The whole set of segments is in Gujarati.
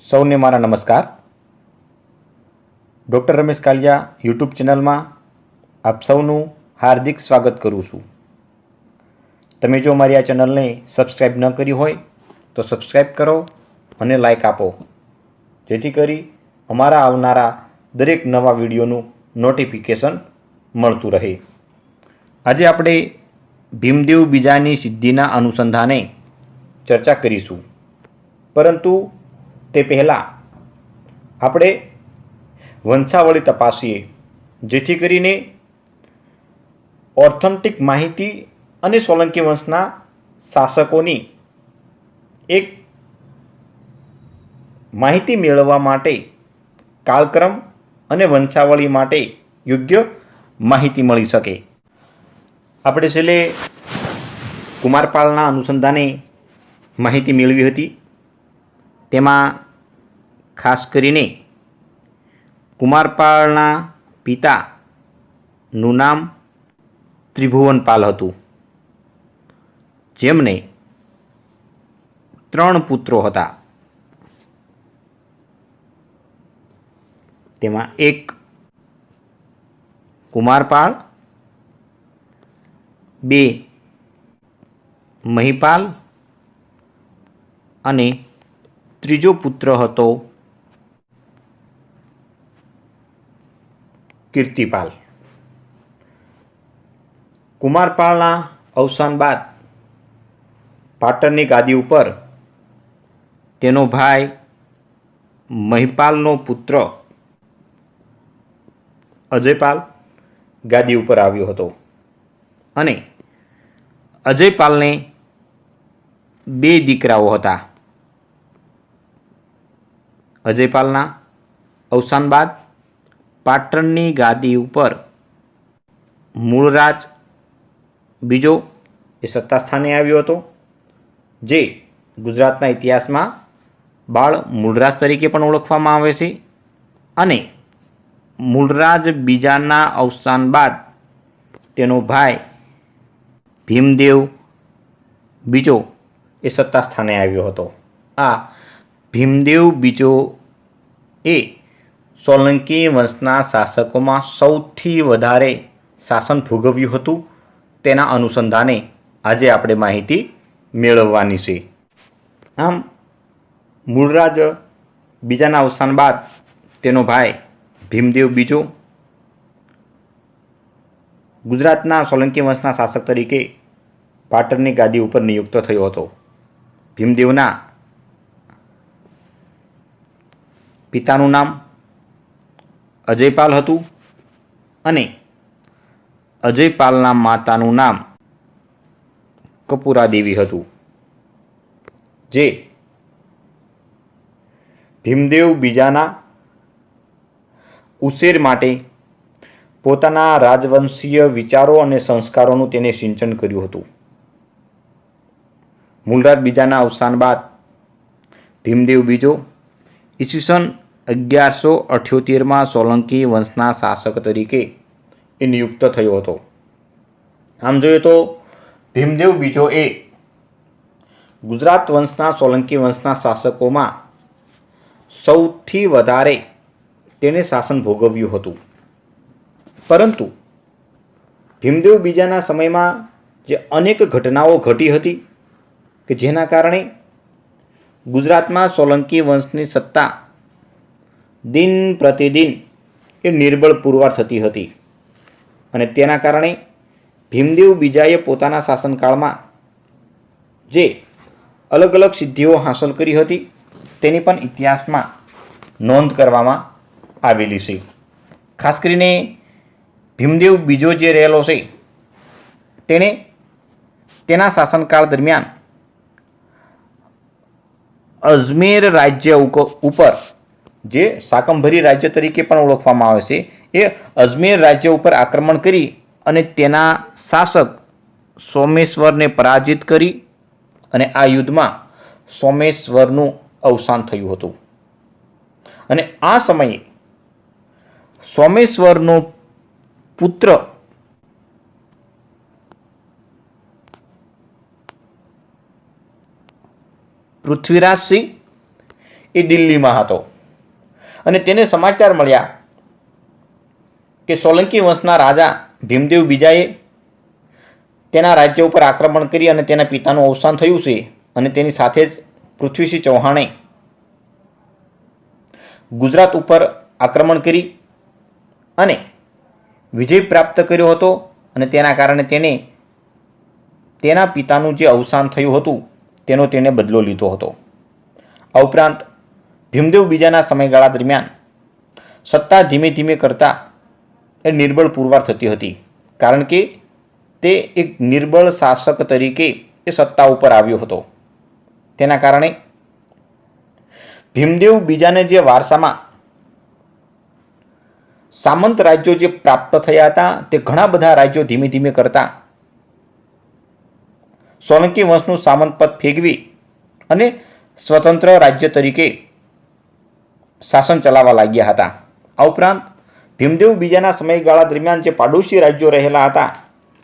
સૌને મારા નમસ્કાર. ડૉક્ટર રમેશ કાલિયા યુટ્યુબ ચેનલમાં આપ સૌનું હાર્દિક સ્વાગત કરું છું. તમે જો મારી આ ચેનલને સબસ્ક્રાઈબ ન કરી હોય તો સબસ્ક્રાઈબ કરો અને લાઈક આપો, જેથી કરી અમારા આવનારા દરેક નવા વિડીયોનું નોટિફિકેશન મળતું રહે. આજે આપણે ભીમદેવ બીજાની સિદ્ધિના અનુસંધાને ચર્ચા કરીશું, પરંતુ તે પહેલાં આપણે વંશાવળી તપાસીએ, જેથી કરીને ઓથેન્ટિક માહિતી અને સોલંકી વંશના શાસકોની એક માહિતી મેળવવા માટે કાળક્રમ અને વંશાવળી માટે યોગ્ય માહિતી મળી શકે. આપણે છેલ્લે કુમારપાળના અનુસંધાને માહિતી મેળવી હતી. તેમાં ખાસ કરીને કુમારપાળના પિતાનું નામ ત્રિભુવનપાલ હતું, જેમને 3 પુત્રો હતા. તેમાં એક કુમારપાળ, 2 મહિપાલ અને ત્રીજો પુત્ર હતો કીર્તિપાલ. કુમારપાળના અવસાન બાદ પાટણની ગાદી ઉપર તેનો ભાઈ મહિપાલનો પુત્ર અજયપાલ ગાદી ઉપર આવ્યો હતો, અને અજયપાલને 2 દીકરાઓ હતા. અજયપાલના અવસાન બાદ પાટણની ગાદી ઉપર મૂળરાજ બીજો એ સત્તા સ્થાને આવ્યો હતો, જે ગુજરાતના ઇતિહાસમાં બાળ મૂળરાજ તરીકે પણ ઓળખવામાં આવે છે. અને મૂળરાજ બીજાના અવસાન બાદ તેનો ભાઈ ભીમદેવ બીજો એ સત્તા સ્થાને આવ્યો હતો. આ ભીમદેવ બીજો એ સોલંકી વંશના શાસકોમાં સૌથી વધારે શાસન ભોગવ્યું હતું. તેના અનુસંધાને આજે આપણે માહિતી મેળવવાની છે. આમ મૂળરાજ બીજાના અવસાન બાદ તેનો ભાઈ ભીમદેવ બીજો ગુજરાતના સોલંકી વંશના શાસક તરીકે પાટણની ગાદી ઉપર નિયુક્ત થયો હતો. ભીમદેવના પિતાનું નામ અજયપાલ હતું અને અજયપાલના માતાનું નામ કપૂરાદેવી હતું, જે ભીમદેવ બીજાના ઉછેર માટે પોતાના રાજવંશીય વિચારો અને સંસ્કારોનું તેને સિંચન કર્યું હતું. મૂળરાજ બીજાના અવસાન બાદ ભીમદેવ બીજો ઈસવીસન 1178માં સોલંકી વંશના શાસક તરીકે એ નિયુક્ત થયો હતો. આમ જોઈએ તો ભીમદેવ બીજો એ ગુજરાત વંશના સોલંકી વંશના શાસકોમાં સૌથી વધારે તેને શાસન ભોગવ્યું હતું. પરંતુ ભીમદેવ બીજાના સમયમાં જે અનેક ઘટનાઓ ઘટી હતી કે જેના કારણે ગુજરાતમાં સોલંકી વંશની સત્તા દિન પ્રતિદિન એ નિર્બળ પુરવાર થતી હતી. અને તેના કારણે ભીમદેવ બીજાએ પોતાના શાસનકાળમાં જે અલગ અલગ સિદ્ધિઓ હાંસલ કરી હતી તેની પણ ઇતિહાસમાં નોંધ કરવામાં આવેલી છે. ખાસ કરીને ભીમદેવ બીજો જે રહેલો છે તેણે તેના શાસનકાળ દરમિયાન અજમેર રાજ્ય ઉપર, જે શાકંભરી રાજ્ય તરીકે પણ ઓળખવામાં આવે છે, એ અજમેર રાજ્ય ઉપર આક્રમણ કરી અને તેના શાસક સોમેશ્વરને પરાજિત કરી, અને આ યુદ્ધમાં સોમેશ્વરનું અવસાન થયું હતું. અને આ સમયે સોમેશ્વરનો પુત્ર પૃથ્વીરાજસિંહ એ દિલ્હીમાં હતો અને તેને સમાચાર મળ્યા કે સોલંકી વંશના રાજા ભીમદેવ બીજાએ તેના રાજ્ય ઉપર આક્રમણ કરી અને તેના પિતાનું અવસાન થયું છે અને તેની સાથે જ પૃથ્વીસિંહ ચૌહાણે ગુજરાત ઉપર આક્રમણ કરી અને વિજય પ્રાપ્ત કર્યો હતો અને તેના કારણે તેને તેના પિતાનું જે અવસાન થયું હતું તેનો તેને બદલો લીધો હતો. આ ઉપરાંત ભીમદેવ બીજાના સમયગાળા દરમિયાન સત્તા ધીમે ધીમે કરતાં એ નિર્બળ પુરવાર થતી હતી, કારણ કે તે એક નિર્બળ શાસક તરીકે એ સત્તા ઉપર આવ્યો હતો. તેના કારણે ભીમદેવ બીજાને જે વારસામાં સામંત રાજ્યો જે પ્રાપ્ત થયા હતા તે ઘણા બધા રાજ્યો ધીમે ધીમે કરતા સોલંકી વંશનું સામંત પદ ફેંકવી અને સ્વતંત્ર રાજ્ય તરીકે શાસન ચલાવવા લાગ્યા હતા. આ ઉપરાંત ભીમદેવ બીજાના સમયગાળા દરમિયાન જે પાડોશી રાજ્યો રહેલા હતા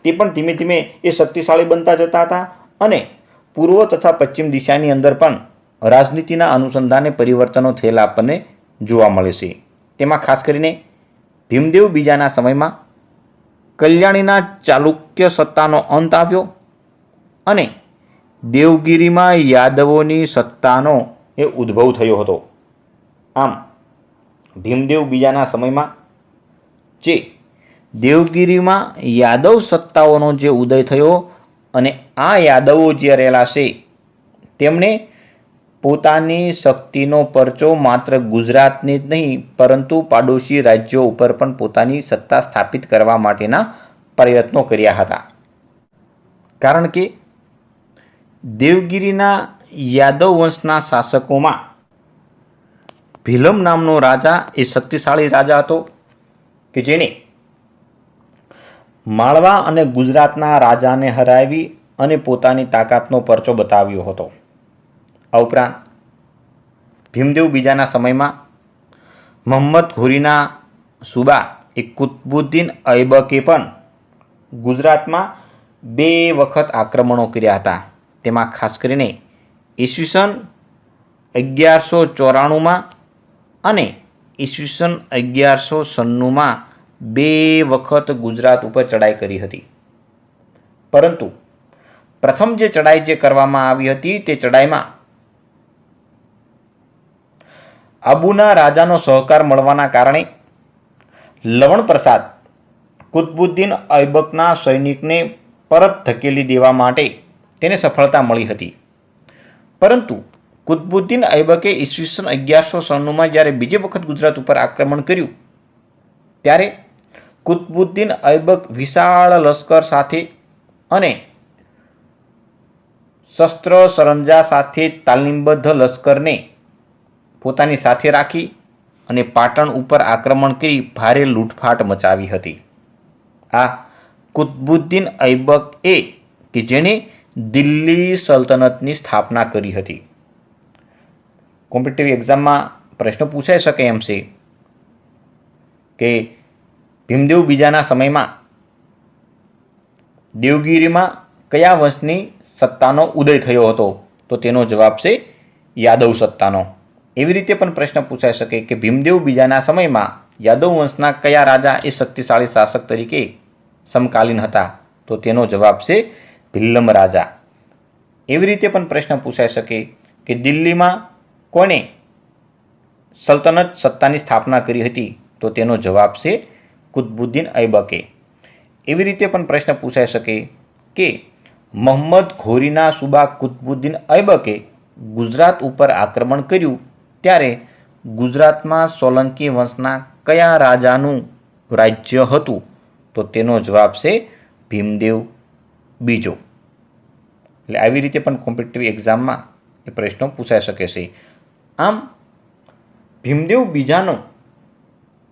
તે પણ ધીમે ધીમે એ શક્તિશાળી બનતા જતા હતા અને પૂર્વ તથા પશ્ચિમ દિશાની અંદર પણ રાજનીતિના અનુસંધાને પરિવર્તનો થયેલા આપણને જોવા મળે છે. તેમાં ખાસ કરીને ભીમદેવ બીજાના સમયમાં કલ્યાણીના ચાલુક્ય સત્તાનો અંત આવ્યો અને દેવગિરીમાં યાદવોની સત્તાનો એ ઉદ્ભવ થયો હતો. આમ ભીમદેવ બીજાના સમયમાં જે દેવગિરીમાં યાદવ સત્તાઓનો જે ઉદય થયો અને આ યાદવો જે રહેલા છે તેમણે પોતાની શક્તિનો પરચો માત્ર ગુજરાતની જ નહીં પરંતુ પાડોશી રાજ્યો ઉપર પણ પોતાની સત્તા સ્થાપિત કરવા માટેના પ્રયત્નો કર્યા હતા. કારણ કે દેવગિરીના યાદવ વંશના શાસકોમાં ભીલમ નામનો રાજા એ શક્તિશાળી રાજા હતો કે જેણે માળવા અને ગુજરાતના રાજાને હરાવી અને પોતાની તાકાતનો પરચો બતાવ્યો હતો. આ ઉપરાંત ભીમદેવ બીજાના સમયમાં મોહમ્મદ ઘોરીના સુબા એ કુતબુદ્દીન ઐબકે પણ ગુજરાતમાં 2 વખત આક્રમણો કર્યા હતા. તેમાં ખાસ કરીને ઈસવીસન 1194માં અને ઈસવીસન 1196માં 2 વખત ગુજરાત ઉપર ચડાઈ કરી હતી. પરંતુ પ્રથમ જે ચડાઈ જે કરવામાં આવી હતી તે ચડાઈમાં આબુના રાજાનો સહકાર મળવાના કારણે લવણ પ્રસાદ કુતબુદ્દીન ઐબકના સૈનિકને પરત ધકેલી દેવા માટે તેને સફળતા મળી હતી. પરંતુ કુતબુદ્દીન ઐબકે ઈસવીસન 1196માં જ્યારે બીજી વખત ગુજરાત ઉપર આક્રમણ કર્યું ત્યારે કુતબુદ્દીન ઐબક વિશાળ લશ્કર સાથે અને શસ્ત્ર સરંજા સાથે તાલીમબદ્ધ લશ્કરને પોતાની સાથે રાખી અને પાટણ ઉપર આક્રમણ કરી ભારે લૂંટફાટ મચાવી હતી. આ કુતબુદ્દીન ઐબક એ કે જેણે દિલ્હી સલ્તનતની સ્થાપના કરી હતી. કોમ્પિટિટિવ એક્ઝામમાં પ્રશ્ન પૂછાઈ શકે એમ છે કે ભીમદેવ બીજાના સમયમાં દેવગિરીમાં કયા વંશની સત્તાનો ઉદય થયો હતો? તો તેનો જવાબ છે યાદવ સત્તાનો. એવી રીતે પણ પ્રશ્ન પૂછાઈ શકે કે ભીમદેવ બીજાના સમયમાં યાદવ વંશના કયા રાજા એ શક્તિશાળી શાસક તરીકે સમકાલીન હતા? તો તેનો જવાબ છે ભીલમ રાજા. એવી રીતે પણ પ્રશ્ન પૂછાઈ શકે કે દિલ્હીમાં કોણે સલ્તનત સત્તાની સ્થાપના કરી હતી? તો તેનો જવાબ છે કુતબુદ્દીન ઐબકે. એવી રીતે પણ પ્રશ્ન પૂછાઈ શકે કે મોહમ્મદ ઘોરીના સુબા કુતબુદ્દીન ઐબકે ગુજરાત ઉપર આક્રમણ કર્યું ત્યારે ગુજરાતમાં સોલંકી વંશના કયા રાજાનું રાજ્ય હતું? તો તેનો જવાબ છે ભીમદેવ બીજો. એટલે આવી રીતે પણ કોમ્પિટિટિવ એક્ઝામમાં એ પ્રશ્નો પૂછાઈ શકે છે. આમ ભીમદેવ બીજાનો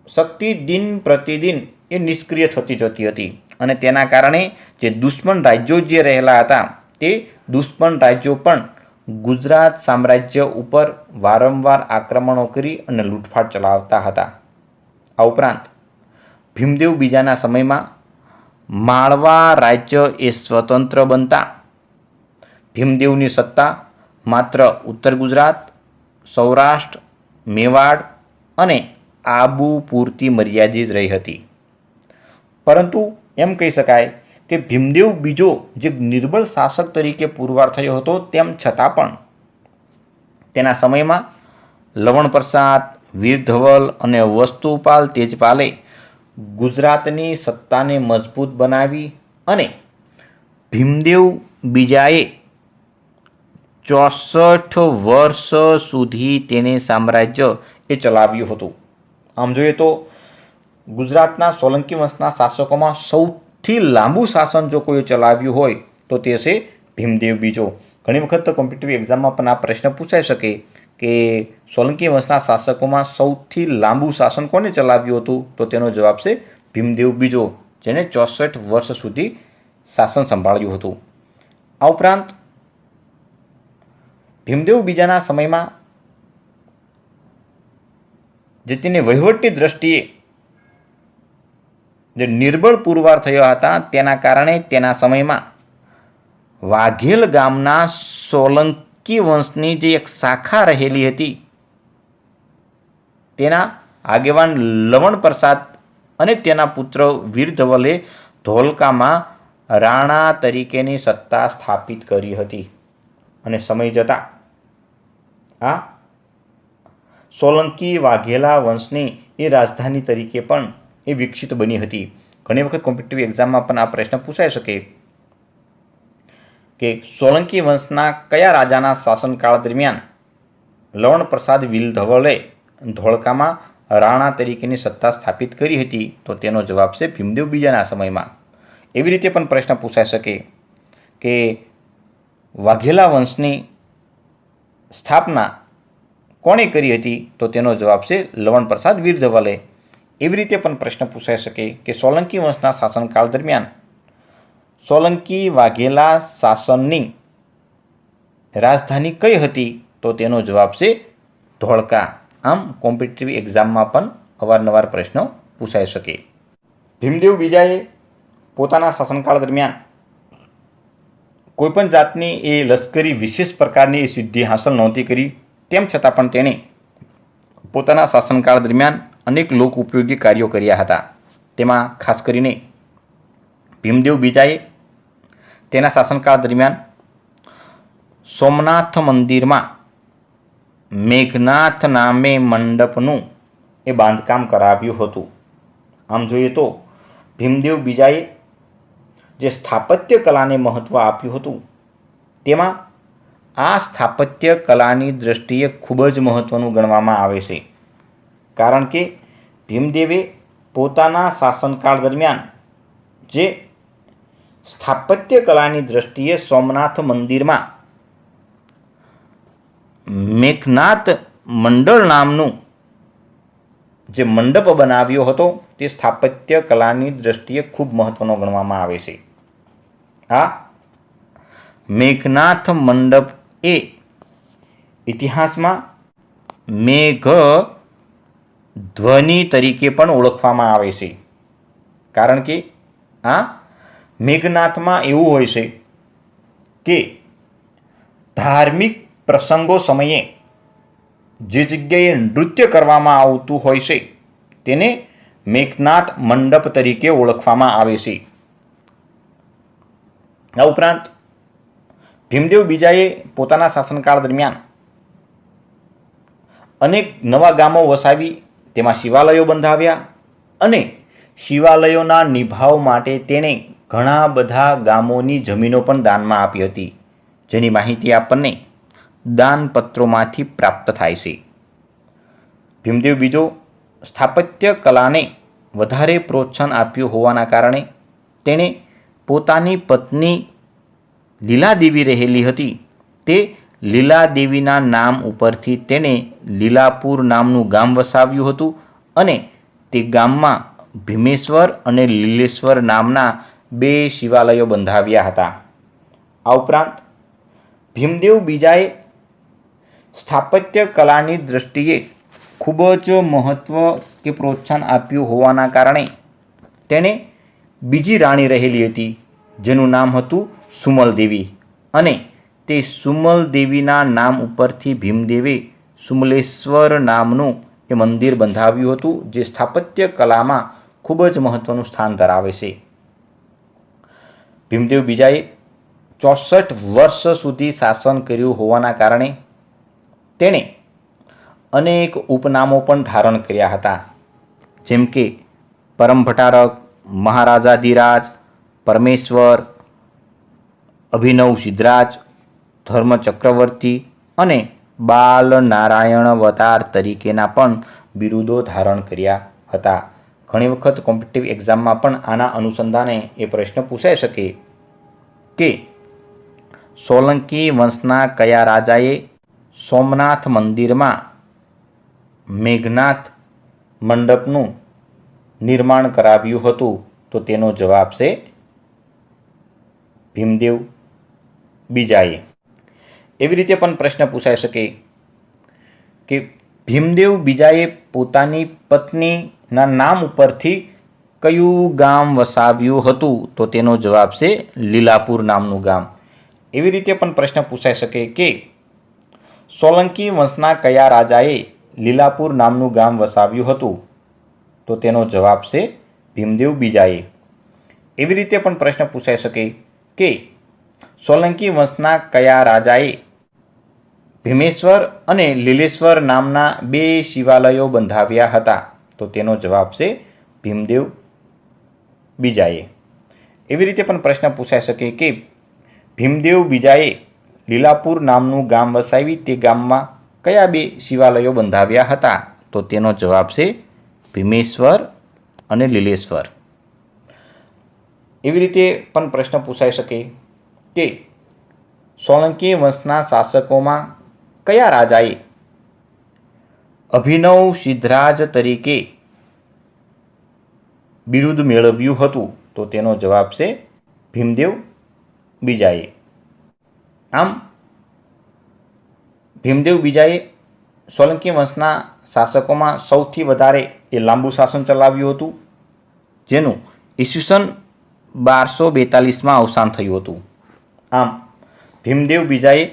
શક્તિ દિન પ્રતિદિન એ નિષ્ક્રિય થતી જતી હતી અને તેના કારણે જે દુશ્મન રાજ્યો જે રહેલા હતા તે દુશ્મન રાજ્યો પણ ગુજરાત સામ્રાજ્ય ઉપર વારંવાર આક્રમણો કરી અને લૂંટફાટ ચલાવતા હતા. આ ઉપરાંત ભીમદેવ બીજાના સમયમાં માળવા રાજ્ય એ સ્વતંત્ર બનતા ભીમદેવની સત્તા માત્ર ઉત્તર ગુજરાત, સૌરાષ્ટ્ર, મેવાડ અને આબુ પૂરતી મર્યાદિત રહી હતી. પરંતુ એમ કહી શકાય કે ભીમદેવ બીજો જે નિર્બળ શાસક તરીકે પુરવાર થયો હતો, તેમ છતાં પણ તેના સમયમાં લવણ પ્રસાદ, વીર ધવલ અને વસ્તુપાલ તેજપાલે ગુજરાતની સત્તાને મજબૂત બનાવી અને ભીમદેવ બીજાએ 64 વર્ષ સુધી તેને સામ્રાજ્ય એ ચલાવ્યું હતું. આમ જોઈએ તો ગુજરાતના સોલંકી વંશના શાસકોમાં સૌથી લાંબુ શાસન જો કોઈ ચલાવ્યું હોય તો તે છે ભીમદેવ બીજો. ઘણી વખત કોમ્પિટિટિવ એક્ઝામમાં પણ આ પ્રશ્ન પૂછાઈ શકે કે સોલંકી વંશના શાસકોમાં સૌથી લાંબુ શાસન કોને ચલાવ્યું હતું, તો તેનો જવાબ છે ભીમદેવ બીજો, જેને 64 વર્ષ સુધી શાસન સંભાળ્યું હતું. આ ઉપરાંત ભીમદેવ બીજાના સમયમાં જે તેને વહીવટની દ્રષ્ટિએ જે નિર્બળ પુરવાર થયા હતા, તેના કારણે તેના સમયમાં વાઘેલ ગામના સોલંકી વંશની જે એક શાખા રહેલી હતી, તેના આગેવાન લવણ પ્રસાદ અને તેના પુત્ર વીર ધવલે ધોલકામાં રાણા તરીકેની સત્તા સ્થાપિત કરી હતી. અને સમય જતાં આ સોલંકી વાઘેલા વંશની એ રાજધાની તરીકે પણ એ વિકસિત બની હતી. ઘણી વખત કોમ્પિટિટિવ એક્ઝામમાં પણ આ પ્રશ્ન પૂછાઈ શકે કે સોલંકી વંશના કયા રાજાના શાસનકાળ દરમિયાન લવણ પ્રસાદ વીર ધવલે ધોળકામાં રાણા તરીકેની સત્તા સ્થાપિત કરી હતી, તો તેનો જવાબ છે ભીમદેવ બીજાના સમયમાં. એવી રીતે પણ પ્રશ્ન પૂછાઈ શકે કે વાઘેલા વંશની સ્થાપના કોણે કરી હતી, તો તેનો જવાબ છે લવણ પ્રસાદ વીર ધવલે. એવી રીતે પણ પ્રશ્ન પૂછાઈ શકે કે સોલંકી વંશના શાસનકાળ દરમિયાન સોલંકી વાઘેલા શાસનની રાજધાની કઈ હતી, તો તેનો જવાબ છે ધોળકા. આમ કોમ્પિટિટિવ એક્ઝામમાં પણ અવારનવાર પ્રશ્નો પૂછાઈ શકે. ભીમદેવ બીજાએ પોતાના શાસનકાળ દરમિયાન કોઈપણ જાતની એ લશ્કરી વિશેષ પ્રકારની સિદ્ધિ હાંસલ નહોતી કરી. તેમ છતાં પણ તેણે પોતાના શાસનકાળ દરમિયાન અનેક લોક ઉપયોગી કાર્યો કર્યા હતા. તેમાં ખાસ કરીને ભીમદેવ બીજાએ તેના શાસનકાળ દરમિયાન સોમનાથ મંદિરમાં મેઘનાથ નામે મંડપનું એ બાંધકામ કરાવ્યું હતું. આમ જોઈએ તો ભીમદેવ બીજાએ જે સ્થાપત્ય કલાને મહત્ત્વ આપ્યું હતું, તેમાં આ સ્થાપત્ય કલાની દૃષ્ટિએ ખૂબ જ મહત્ત્વનું ગણવામાં આવે છે. કારણ કે ભીમદેવે પોતાના શાસનકાળ દરમિયાન જે સ્થાપત્ય કલાની દૃષ્ટિએ સોમનાથ મંદિરમાં મેઘનાથ મંડળ નામનું જે મંડપ બનાવ્યો હતો, તે સ્થાપત્ય કલાની દૃષ્ટિએ ખૂબ મહત્વનો ગણવામાં આવે છે. આ મેઘનાથ મંડપ એ ઇતિહાસમાં મેઘ ધ્વનિ તરીકે પણ ઓળખવામાં આવે છે. કારણ કે આ મેઘનાથમાં એવું હોય છે કે ધાર્મિક પ્રસંગો સમયે જે જગ્યાએ નૃત્ય કરવામાં આવતું હોય છે, તેને મેઘનાથ મંડપ તરીકે ઓળખવામાં આવે છે. આ ઉપરાંત ભીમદેવ બીજાએ પોતાના શાસનકાળ દરમિયાન અનેક નવા ગામો વસાવી તેમાં શિવાલયો બંધાવ્યા અને શિવાલયોના નિભાવ માટે તેણે ઘણા બધા ગામોની જમીનો પણ દાનમાં આપી હતી, જેની માહિતી આપણને દાનપત્રોમાંથી પ્રાપ્ત થાય છે. ભીમદેવ બીજો સ્થાપત્ય કલાને વધારે પ્રોત્સાહન આપ્યું હોવાના કારણે તેણે પોતાની પત્ની લીલાદેવી રહેલી હતી, તે લીલાદેવીના નામ ઉપરથી તેણે લીલાપુર નામનું ગામ વસાવ્યું હતું અને તે ગામમાં ભીમેશ્વર અને લીલેશ્વર નામના 2 શિવાલયો બંધાવ્યા હતા. આ ઉપરાંત ભીમદેવ બીજાએ સ્થાપત્ય કલાની દૃષ્ટિએ ખૂબ જ મહત્ત્વ કે પ્રોત્સાહન આપ્યું હોવાના કારણે તેણે બીજી રાણી રહેલી હતી, જેનું નામ હતું સુમલ દેવી, અને તે સુમલ દેવીના નામ ઉપરથી ભીમદેવે સુમલેશ્વર નામનું એ મંદિર બંધાવ્યું હતું, જે સ્થાપત્ય કલામાં ખૂબ જ મહત્વનું સ્થાન ધરાવે છે. ભીમદેવ બીજાએ 64 વર્ષ સુધી શાસન કર્યું હોવાના કારણે તેણે અનેક ઉપનામો પણ ધારણ કર્યા હતા, જેમ કે પરમ ભટ્ટારક, મહારાજાધિરાજ, પરમેશ્વર, અભિનવ સિદ્ધરાજ, ધર્મ ચક્રવર્તી અને બાલ નારાયણવતાર તરીકેના પણ બિરુદો ધારણ કર્યા હતા. ઘણી વખત કોમ્પિટિટિવ એક્ઝામમાં પણ આના અનુસંધાને એ પ્રશ્ન પૂછાઈ શકે કે સોલંકી વંશના કયા રાજાએ સોમનાથ મંદિરમાં મેઘનાથ મંડપનું નિર્માણ કરાવ્યું હતું? તો તેનો જવાબ છે ભીમદેવ બીજાએ. એવી રીતે પણ પ્રશ્ન પૂછાઈ શકે કે ભીમદેવ બીજાએ પોતાની પત્નીના નામ ઉપરથી કયું ગામ વસાવ્યું હતું? તો તેનો જવાબ છે લીલાપુર નામનું ગામ. એવી રીતે પણ પ્રશ્ન પૂછાઈ શકે કે સોલંકી વંશના કયા રાજાએ લીલાપુર નામનું ગામ વસાવ્યું હતું? તો તેનો જવાબ છે ભીમદેવ બીજાએ. એવી રીતે પણ પ્રશ્ન પૂછાઈ શકે કે સોલંકી વંશના કયા રાજાએ ભીમેશ્વર અને લીલેશ્વર નામના 2 શિવાલયો બંધાવ્યા હતા? તો તેનો જવાબ છે ભીમદેવ બીજાએ. એવી રીતે પણ પ્રશ્ન પૂછાઈ શકે કે ભીમદેવ બીજાએ લીલાપુર નામનું ગામ વસાવી તે ગામમાં કયા 2 શિવાલયો બંધાવ્યા હતા? તો તેનો જવાબ છે ભીમેશ્વર અને લીલેશ્વર. એવી રીતે પણ પ્રશ્ન પૂછાઈ શકે કે સોલંકી વંશના શાસકોમાં કયા રાજાએ અભિનવ સિદ્ધરાજ તરીકે બિરુદ મેળવ્યું હતું? તો તેનો જવાબ છે ભીમદેવ બીજાએ. આમ ભીમદેવ બીજાએ સોલંકી વંશના શાસકોમાં સૌથી વધારે એ લાંબુ શાસન ચલાવ્યું હતું, જેનું ઈસવીસન 1242માં અવસાન થયું હતું. આમ ભીમદેવ બીજાએ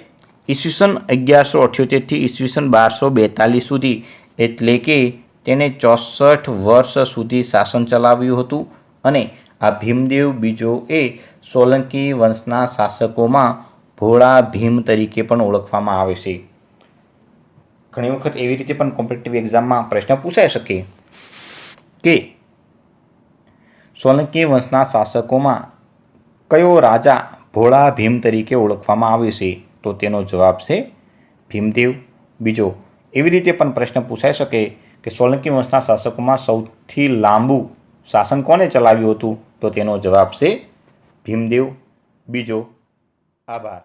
ઈસવીસન 1178થી ઈસવીસન 1242 સુધી એટલે કે તેને 64 વર્ષ સુધી શાસન ચલાવ્યું હતું. અને આ ભીમદેવ બીજો એ સોલંકી વંશના શાસકોમાં ભોળા ભીમ તરીકે પણ ઓળખવામાં આવે છે. ઘણી વખત એવી રીતે પણ કોમ્પિટિટિવ એક્ઝામમાં પ્રશ્ન પૂછાઈ શકે કે સોલંકી વંશના શાસકોમાં કયો રાજા ભોળા ભીમ તરીકે ઓળખવામાં આવે છે? તો તેનો જવાબ છે ભીમદેવ બીજો. એવી રીતે પણ પ્રશ્ન પૂછાઈ શકે કે સોલંકી વંશના શાસકોમાં સૌથી લાંબુ શાસન કોને ચલાવ્યું હતું? તો તેનો જવાબ છે ભીમદેવ બીજો. આભાર.